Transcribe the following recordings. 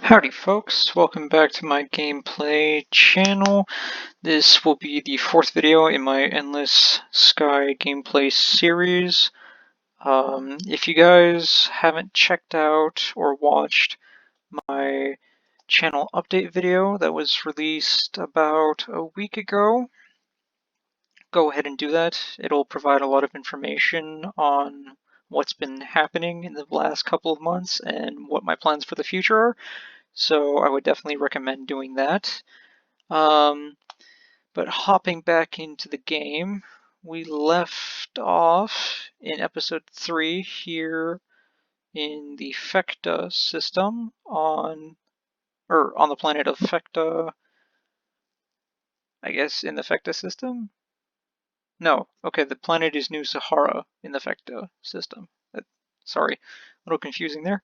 Howdy folks, welcome back to my gameplay channel. This will be the fourth video in my Endless Sky gameplay series. If you guys haven't checked out or watched my channel update video that was released about a week ago, go ahead and do that. It'll provide a lot of information on what's been happening in the last couple of months and what my plans for the future are. So I would definitely recommend doing that. But hopping back into the game, we left off in episode 3 here in the Fecta system on the planet of Fecta. I guess in the Fecta system? No, okay, the planet is New Sahara in the Fecta system. Sorry, a little confusing there.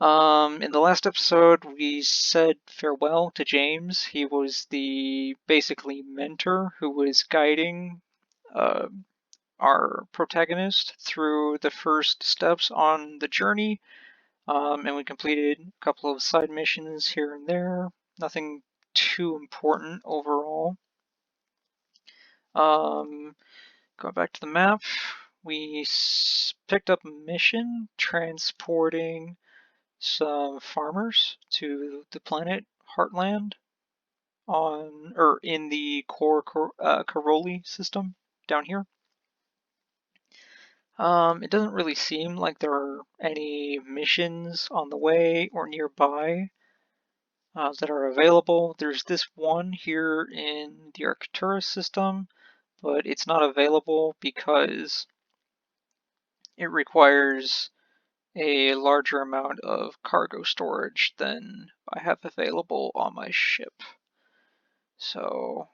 In the last episode, we said farewell to James. He was the basically mentor who was guiding our protagonist through the first steps on the journey. And we completed a couple of side missions here and there. Nothing too important overall. Going back to the map, we picked up a mission transporting some farmers to the planet Heartland in the core Caroli system down here. It doesn't really seem like there are any missions on the way or nearby that are available. There's this one here in the Arcturus system, but it's not available because it requires a larger amount of cargo storage than I have available on my ship. So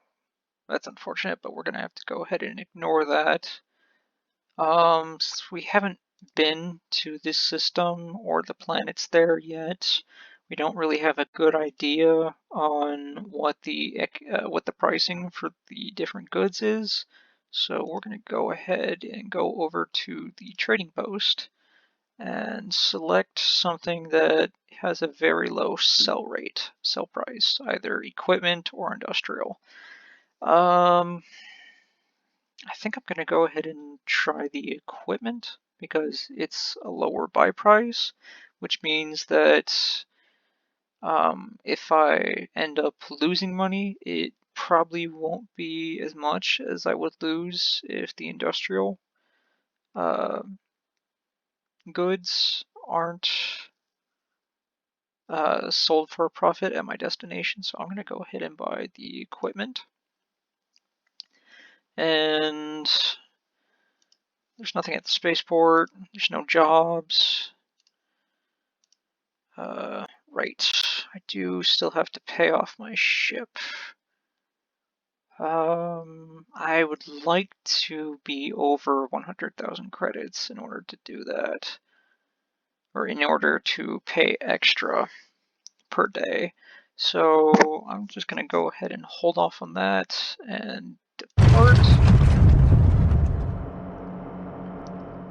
that's unfortunate, but we're going to have to go ahead and ignore that. We haven't been to this system or the planets there yet. We don't really have a good idea on what the pricing for the different goods is. So we're going to go ahead and go over to the trading post and select something that has a very low sell price, either equipment or industrial. I think I'm going to go ahead and try the equipment because it's a lower buy price, which means that if I end up losing money, it probably won't be as much as I would lose if the industrial goods aren't sold for a profit at my destination. So I'm going to go ahead and buy the equipment. And there's nothing at the spaceport. There's no jobs. Right. I do still have to pay off my ship. I would like to be over 100,000 credits in order to do that. Or in order to pay extra per day. So I'm just going to go ahead and hold off on that and depart.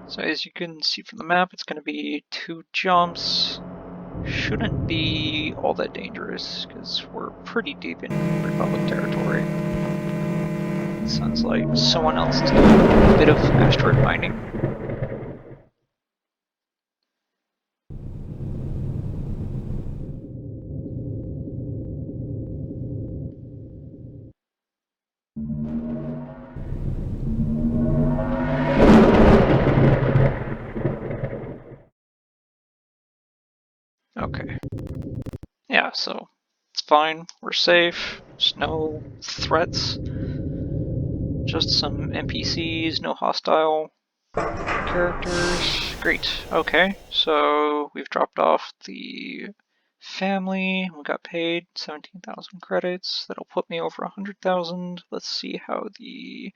So as you can see from the map, it's going to be 2 jumps. Shouldn't be all that dangerous because we're pretty deep in Republic territory. It sounds like someone else did a bit of asteroid mining. Okay. Yeah, so it's fine. We're safe. There's no threats. Just some NPCs, no hostile characters. Great. Okay, so we've dropped off the family. We got paid 17,000 credits. That'll put me over 100,000. Let's see how the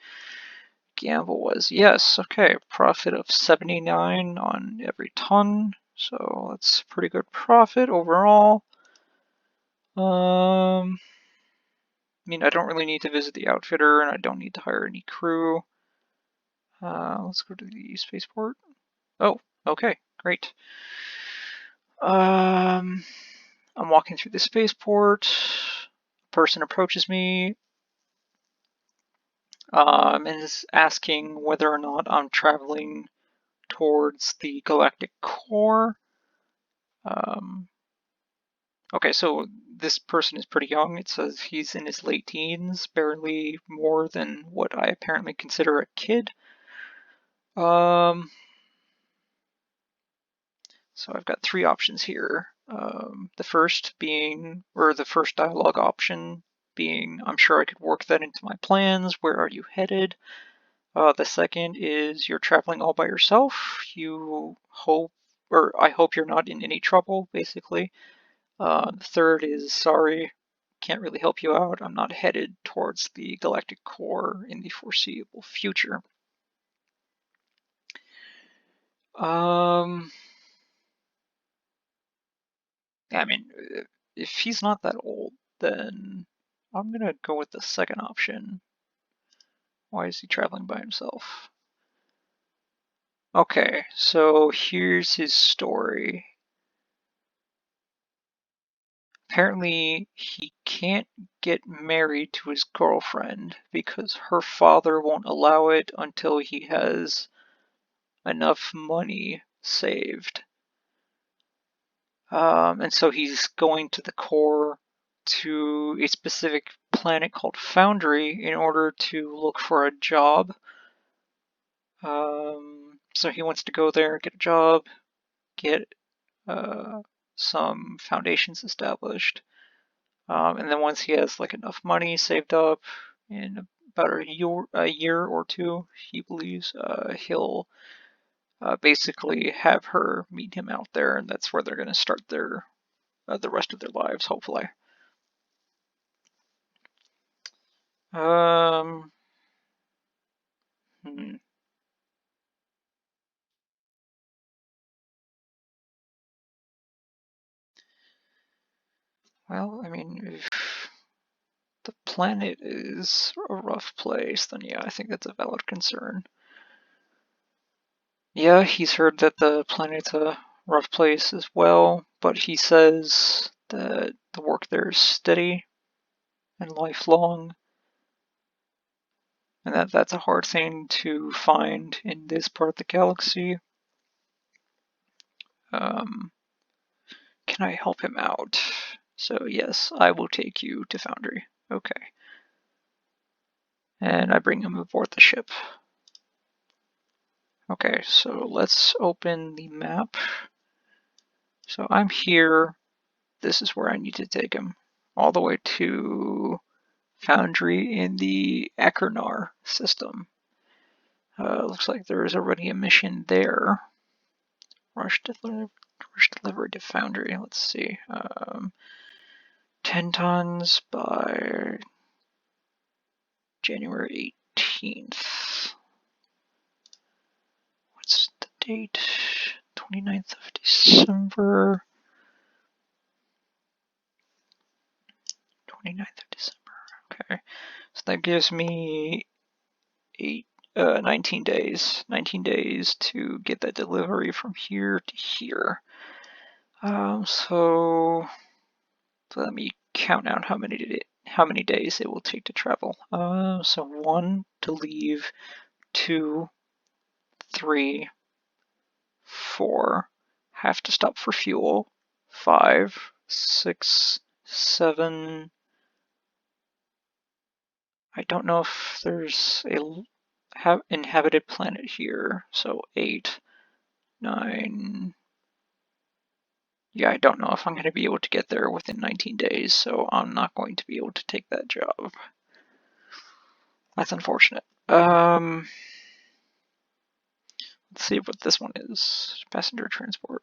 gamble was. Yes, okay, profit of 79 on every ton. So that's pretty good profit overall. I mean, I don't really need to visit the outfitter, and I don't need to hire any crew. Let's go to the spaceport. Oh, okay, great. I'm walking through the spaceport. A person approaches me and is asking whether or not I'm traveling towards the galactic core. Okay, so this person is pretty young. It says he's in his late teens, barely more than what I apparently consider a kid. So I've got three options here. The first being, or the first dialogue option being, I'm sure I could work that into my plans. Where are you headed? The second is you're traveling all by yourself. You hope, or I hope you're not in any trouble, basically. The third is sorry, can't really help you out. I'm not headed towards the galactic core in the foreseeable future. I mean, if he's not that old, then I'm gonna go with the second option. Why is he traveling by himself? Okay, so here's his story. Apparently, he can't get married to his girlfriend because her father won't allow it until he has enough money saved. And so he's going to the core to a specific planet called Foundry in order to look for a job. So he wants to go there, get a job, get some foundations established. And then once he has like enough money saved up in about a year or two, he believes he'll basically have her meet him out there, and that's where they're going to start their the rest of their lives, hopefully. Um, hmm. Well, I mean, if the planet is a rough place, then yeah, I think that's a valid concern. Yeah, he's heard that the planet's a rough place as well, but he says that the work there is steady and lifelong, and that's a hard thing to find in this part of the galaxy. Um, can I help him out? So yes, I will take you to Foundry. Okay. And I bring him aboard the ship. Okay, so let's open the map. So I'm here. This is where I need to take him. All the way to Foundry in the Achernar system. Looks like there is already a mission there. Rush delivery to Foundry. Let's see. 10 tons by January 18th. What's the date? 29th of December. 29th of December. Okay. So that gives me 19 days. 19 days to get that delivery from here to here. So let me count out how many days it will take to travel. So 1 to leave, 2, 3, 4. Have to stop for fuel. 5, 6, 7. I don't know if there's a inhabited planet here. So 8, 9. Yeah, I don't know if I'm going to be able to get there within 19 days, so I'm not going to be able to take that job. That's unfortunate. Let's see what this one is. Passenger transport.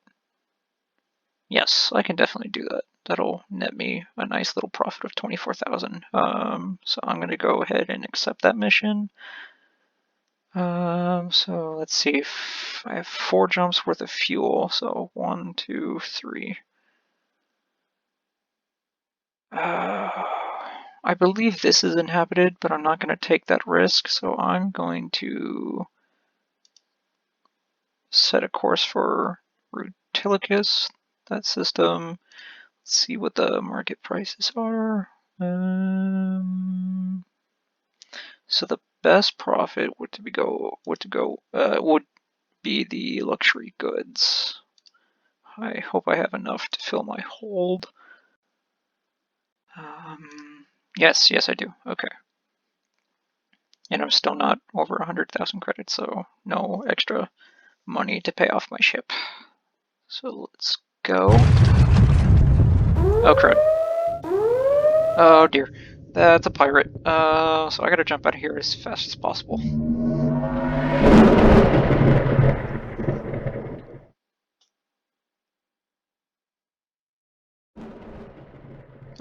Yes, I can definitely do that. That'll net me a nice little profit of 24,000. So I'm going to go ahead and accept that mission. So let's see if I have 4 jumps worth of fuel. So 1, 2, 3. I believe this is inhabited, but I'm not going to take that risk, so I'm going to set a course for Rutilicus. That system, see what the market prices are. So the best profit would be the luxury goods. I hope I have enough to fill my hold. Yes, I do. Okay. And I'm still not over 100,000 credits, so no extra money to pay off my ship. So let's go. Oh crud. Oh dear. That's a pirate. So I gotta jump out of here as fast as possible.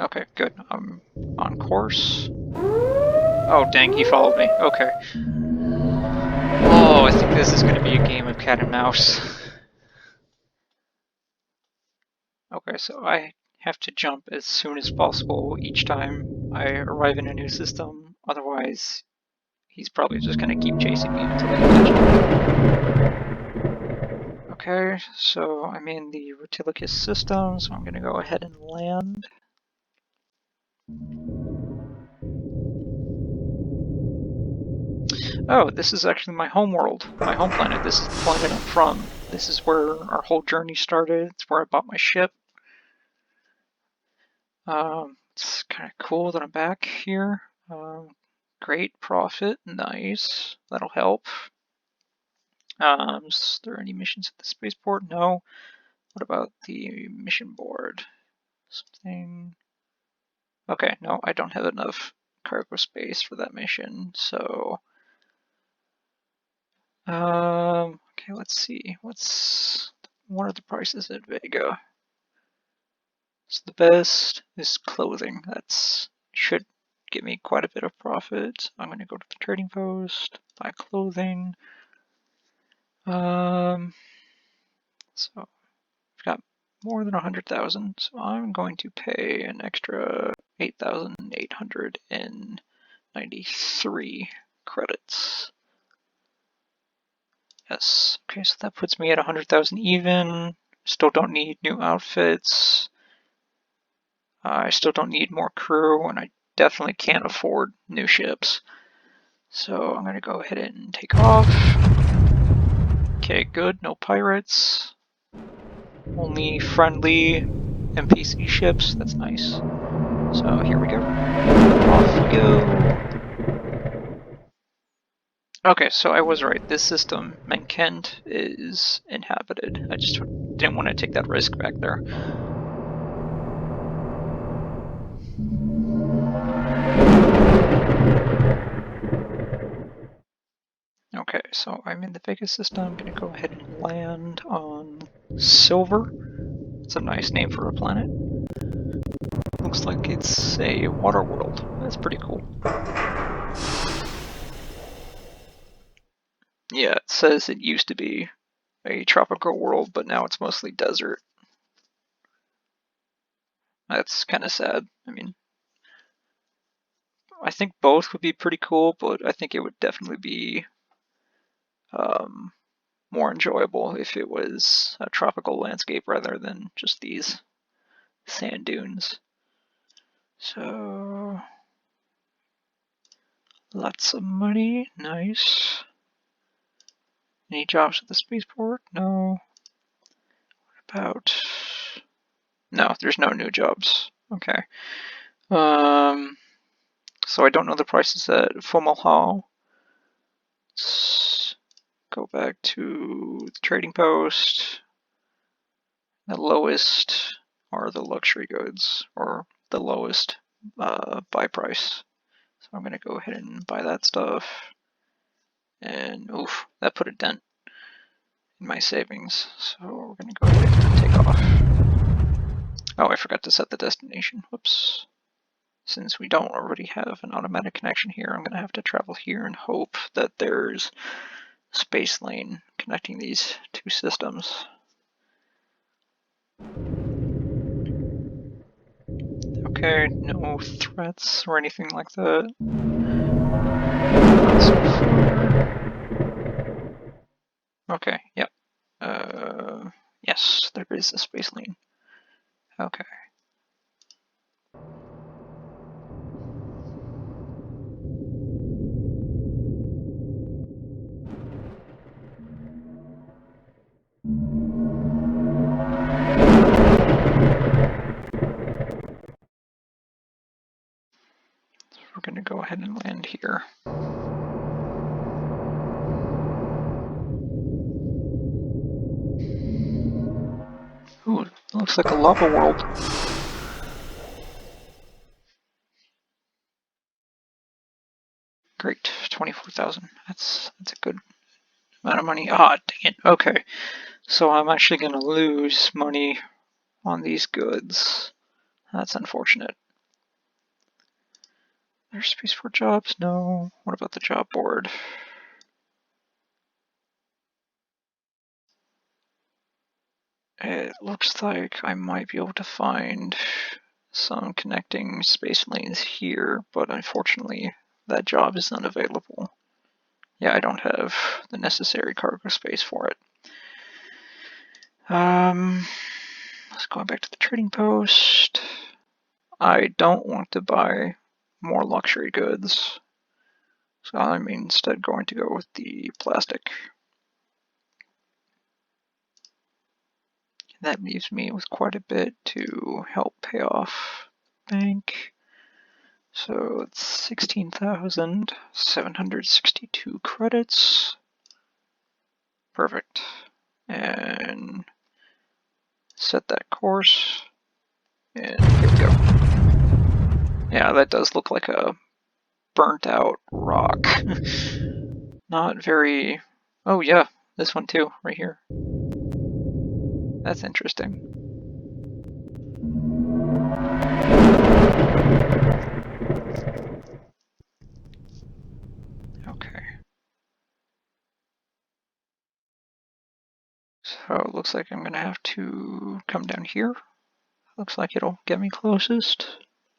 Okay, good. I'm on course. Oh dang, he followed me. Okay. Oh, I think this is gonna be a game of cat and mouse. Okay, so I have to jump as soon as possible each time I arrive in a new system, otherwise he's probably just gonna keep chasing me until he catches me. Okay, so I'm in the Rutilicus system, so I'm gonna go ahead and land. Oh, this is actually my home world, my home planet. This is the planet I'm from. This is where our whole journey started. It's where I bought my ship. It's kind of cool that I'm back here. Great profit, nice. That'll help. Is there any missions at the spaceport? No. What about the mission board? Something. Okay, no, I don't have enough cargo space for that mission, so. Okay, let's see. What are the prices at Vega? So the best is clothing. That should give me quite a bit of profit. I'm going to go to the trading post, buy clothing. So I've got more than 100,000, so I'm going to pay an extra 8,893 credits. Yes. Okay, so that puts me at 100,000 even. Still don't need new outfits. I still don't need more crew, and I definitely can't afford new ships. So I'm going to go ahead and take off. Okay, good. No pirates. Only friendly NPC ships. That's nice. So here we go. Off we go. Okay, so I was right. This system, Menkent, is inhabited. I just didn't want to take that risk back there. Okay, so I'm in the Vega system. I'm going to go ahead and land on Silver. It's a nice name for a planet. Looks like it's a water world. That's pretty cool. Yeah, it says it used to be a tropical world, but now it's mostly desert. That's kind of sad. I mean, I think both would be pretty cool, but I think it would definitely be more enjoyable if it was a tropical landscape rather than just these sand dunes. So, lots of money, nice. Any jobs at the spaceport? No. What about? No, there's no new jobs. Okay. So I don't know the prices at Fomalhaut. Let's go back to the trading post. The lowest are the luxury goods, or the lowest buy price. So I'm going to go ahead and buy that stuff. And oof, that put a dent in my savings. So we're going to go ahead and take off. Oh, I forgot to set the destination. Whoops. Since we don't already have an automatic connection here, I'm going to have to travel here and hope that there's a space lane connecting these two systems. Okay, no threats or anything like that. Not so far. Okay, yep. Yes, there is a space lane. Okay. ahead and land here. Ooh, looks like a lava world. Great, 24,000. That's a good amount of money. Ah, dang it. Okay, so I'm actually going to lose money on these goods. That's unfortunate. There's space for jobs? No. What about the job board? It looks like I might be able to find some connecting space lanes here, but unfortunately that job is not available. Yeah, I don't have the necessary cargo space for it. Let's go back to the trading post. I don't want to buy more luxury goods, so I'm instead going to go with the plastic. That leaves me with quite a bit to help pay off bank. So it's 16,762 credits. Perfect. And set that course. And here we go. Yeah, that does look like a burnt out rock. Not very... Oh yeah, this one too, right here. That's interesting. Okay. So it looks like I'm gonna have to come down here. Looks like it'll get me closest,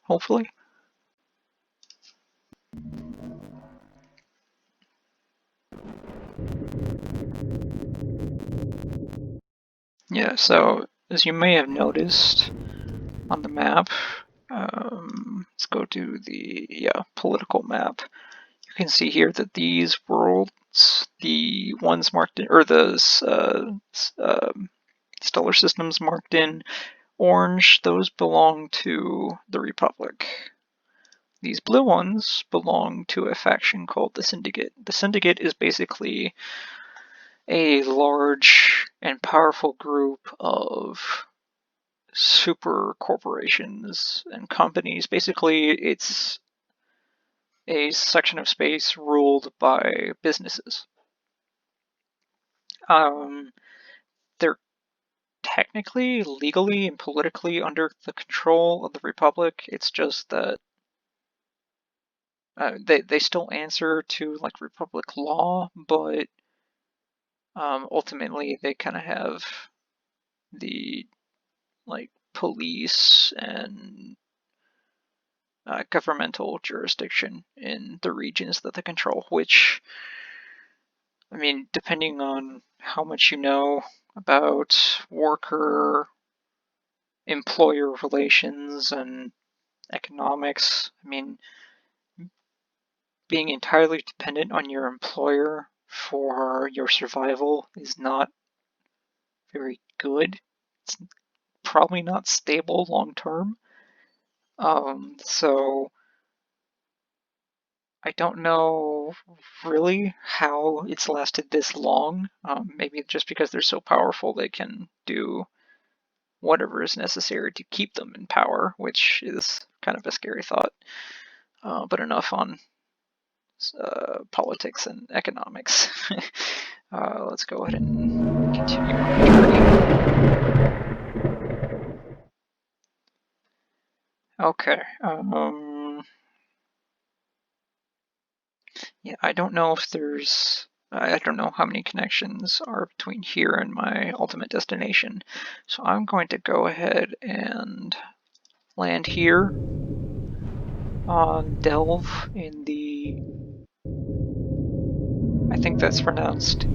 hopefully. Yeah, so as you may have noticed on the map, let's go to the political map. You can see here that these worlds, the ones marked in, or the stellar systems marked in orange, those belong to the Republic. These blue ones belong to a faction called the Syndicate. The Syndicate is basically a large and powerful group of super corporations and companies. Basically, it's a section of space ruled by businesses. They're technically, legally, and politically under the control of the Republic. It's just that they still answer to like Republic law, but ultimately they kind of have the like police and governmental jurisdiction in the regions that they control, which, I mean, depending on how much you know about worker-employer relations and economics, I mean, being entirely dependent on your employer for your survival is not very good. It's probably not stable long term. So I don't know really how it's lasted this long. Maybe just because they're so powerful, they can do whatever is necessary to keep them in power, which is kind of a scary thought. But enough on politics and economics. Let's go ahead and continue on the journey. Okay. Yeah, I don't know if there's... I don't know how many connections are between here and my ultimate destination. So I'm going to go ahead and land here on Delve in the... I think that's pronounced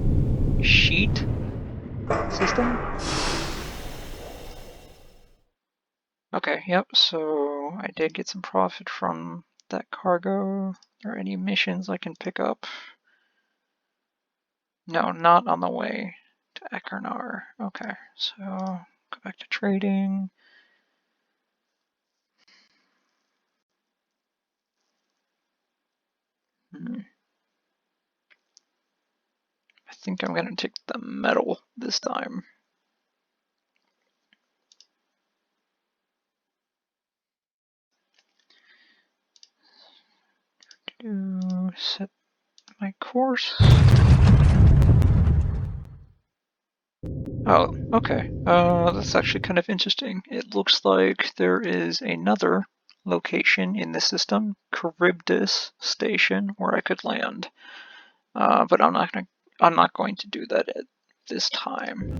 Sheet system. Okay, yep, so I did get some profit from that cargo. Are there any missions I can pick up? No, not on the way to Ekernar. Okay, so go back to trading. I think I'm gonna take the metal this time. Set my course. Oh, okay. That's actually kind of interesting. It looks like there is another location in the system, Charybdis Station, where I could land. But I'm not going to do that at this time.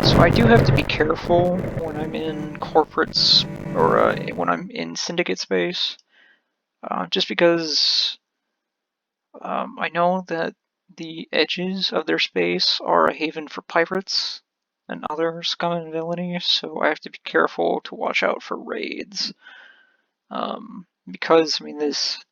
So I do have to be careful when I'm in corporates or when I'm in syndicate space, just because I know that the edges of their space are a haven for pirates and other scum and villainy, so I have to be careful to watch out for raids. Because, I mean, this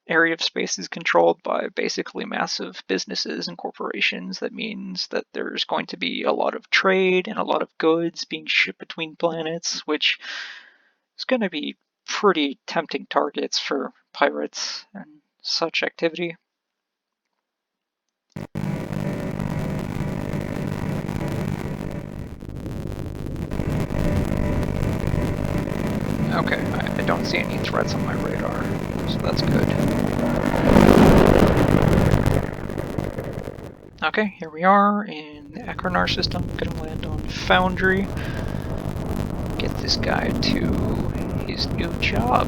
area of space is controlled by basically massive businesses and corporations. That means that there's going to be a lot of trade and a lot of goods being shipped between planets, which is going to be pretty tempting targets for pirates and such activity. Okay, I don't see any threats on my radar, so that's good. Okay, here we are in the Akranar system. Gonna land on Foundry. Get this guy to his new job.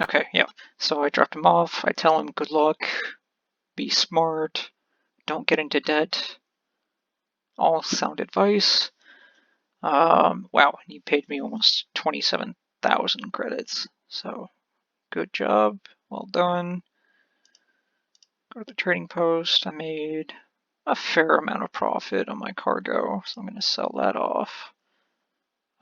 Okay, yeah. So I dropped him off. I tell him good luck, be smart, don't get into debt. All sound advice. Wow, he paid me almost 27,000 credits. So good job, well done. Go to the trading post. I made a fair amount of profit on my cargo, so I'm going to sell that off.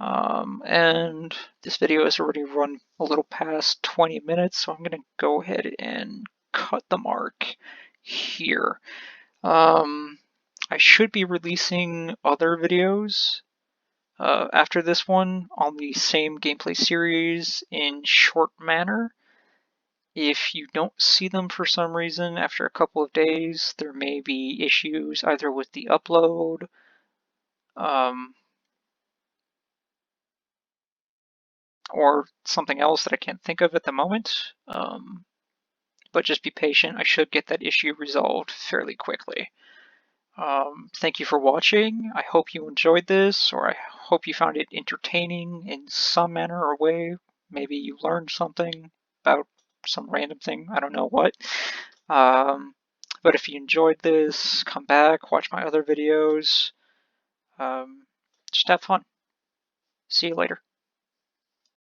And this video has already run a little past 20 minutes, so I'm going to go ahead and cut the mark here. I should be releasing other videos after this one on the same gameplay series in short manner. If you don't see them for some reason after a couple of days, there may be issues either with the upload, or something else that I can't think of at the moment. But just be patient. I should get that issue resolved fairly quickly. Thank you for watching. I hope you enjoyed this, or I hope you found it entertaining in some manner or way. Maybe you learned something about some random thing. I don't know what. But if you enjoyed this, come back, watch my other videos. Just have fun. See you later.